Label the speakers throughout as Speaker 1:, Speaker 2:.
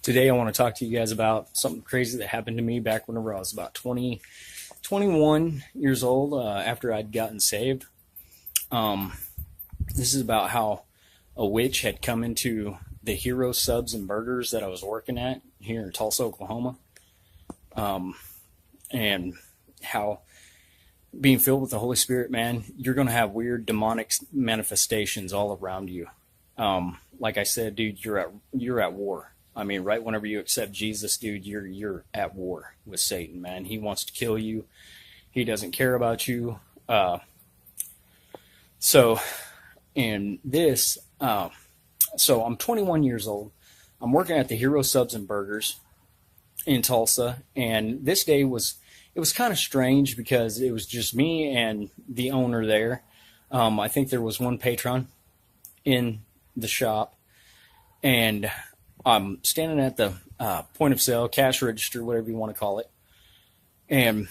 Speaker 1: Today, I want to talk to you guys about something crazy that happened to me back whenever I was about 20, 21 years old after I'd gotten saved. Um, this is about how a witch had come into the Hero Subs and Burgers that I was working at here in Tulsa, Oklahoma, um, and how being filled with the Holy Spirit, man, you're going to have weird demonic manifestations all around you. Like I said, dude, you're at war. I mean, right whenever you accept Jesus, dude, you're at war with Satan, man. He wants to kill you. He doesn't care about you. So, and this, so I'm 21 years old. I'm working at the Hero Subs and Burgers in Tulsa, and this day it was kind of strange because it was just me and the owner there. I think there was one patron in the shop, and I'm standing at the point of sale, cash register, whatever you want to call it. And,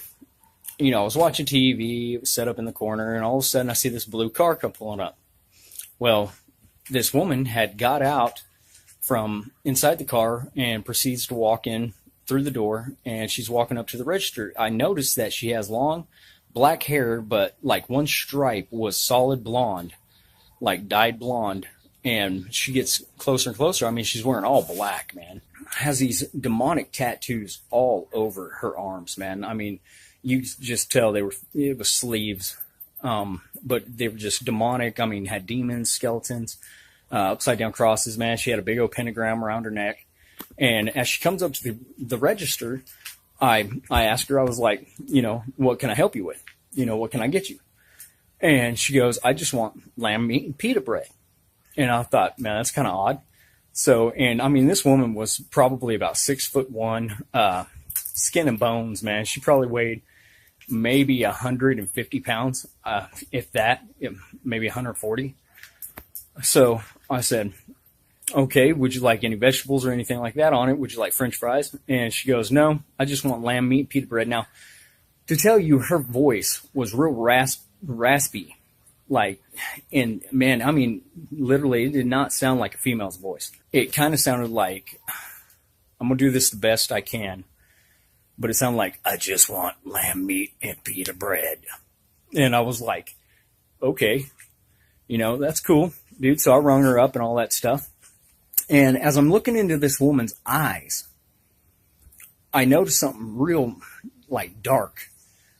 Speaker 1: I was watching TV, it was set up in the corner, and all of a sudden I see this blue car come pulling up. Well, this woman had got out from inside the car and proceeds to walk in through the door, and she's walking up to the register. I noticed that she has long black hair, but like one stripe was solid blonde, like dyed blonde. And she gets closer and closer. I mean, she's wearing all black, man. Has these demonic tattoos all over her arms, man. I mean, you just tell it was sleeves. But they were just demonic. I mean, had demons, skeletons, upside down crosses, man. She had a big old pentagram around her neck. And as she comes up to the register, I asked her, I was like, what can I help you with? What can I get you? And she goes, I just want lamb meat and pita bread. And I thought, man, that's kind of odd. So, and I mean, this woman was probably about 6'1", skin and bones, man. She probably weighed maybe 150 pounds, if that, maybe 140. So I said, okay, would you like any vegetables or anything like that on it? Would you like French fries? And she goes, no, I just want lamb meat, pita bread. Now, to tell you, her voice was real raspy. And man, I mean, literally, it did not sound like a female's voice. It kind of sounded like, I'm going to do this the best I can, but it sounded like, I just want lamb meat and pita bread. And I was like, okay, that's cool, dude. So I rung her up and all that stuff. And as I'm looking into this woman's eyes, I noticed something real, dark.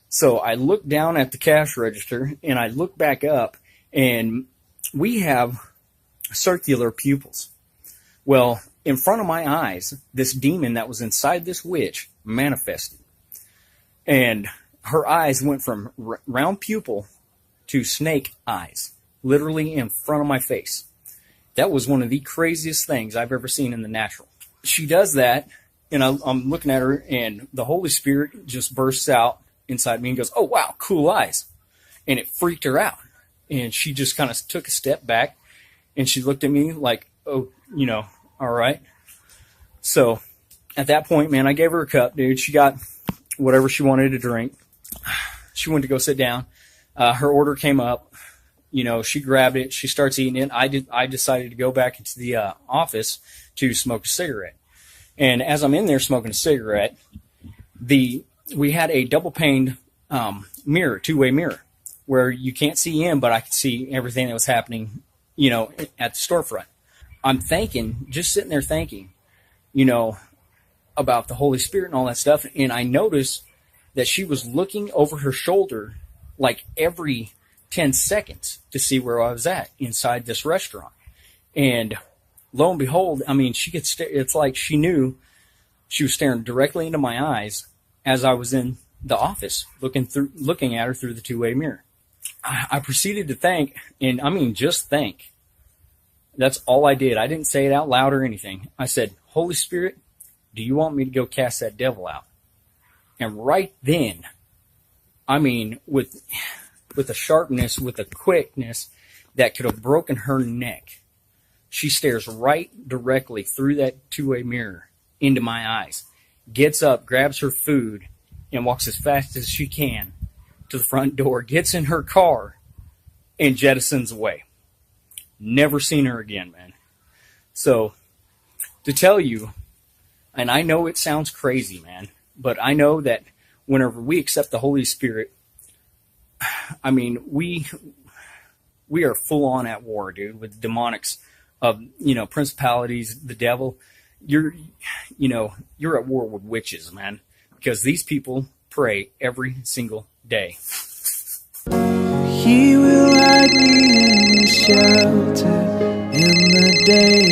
Speaker 1: So I looked down at the cash register and I looked back up, and we have circular pupils. Well, in front of my eyes, this demon that was inside this witch manifested. And her eyes went from round pupil to snake eyes, literally in front of my face. That was one of the craziest things I've ever seen in the natural. She does that, and I'm looking at her, and the Holy Spirit just bursts out inside me and goes, oh, wow, cool eyes. And it freaked her out. And she just kind of took a step back, and she looked at me like, oh, all right. So at that point, man, I gave her a cup, dude. She got whatever she wanted to drink. She went to go sit down. Her order came up. She grabbed it. She starts eating it. I decided to go back into the office to smoke a cigarette. And as I'm in there smoking a cigarette, we had a double-paned mirror, two-way mirror, where you can't see in, but I could see everything that was happening, at the storefront. I'm just sitting there thinking, about the Holy Spirit and all that stuff, and I noticed that she was looking over her shoulder like every 10 seconds to see where I was at inside this restaurant. And lo and behold, I mean, it's like she knew she was staring directly into my eyes as I was in the office, looking at her through the two-way mirror. I proceeded to think, and I mean, just think. That's all I did. I didn't say it out loud or anything. I said, Holy Spirit, do you want me to go cast that devil out? And right then, I mean, with a sharpness, with a quickness that could have broken her neck, she stares right directly through that two-way mirror into my eyes, gets up, grabs her food, and walks as fast as she can to the front door, gets in her car, and jettisons away. Never seen her again, man. So, to tell you, And I know it sounds crazy, man, but I know that whenever we accept the Holy Spirit, I mean, we are full on at war, dude, with demonics of, principalities, the devil. You're, you're at war with witches, man, because these people pray every single day.
Speaker 2: He will hide me in his shelter in the day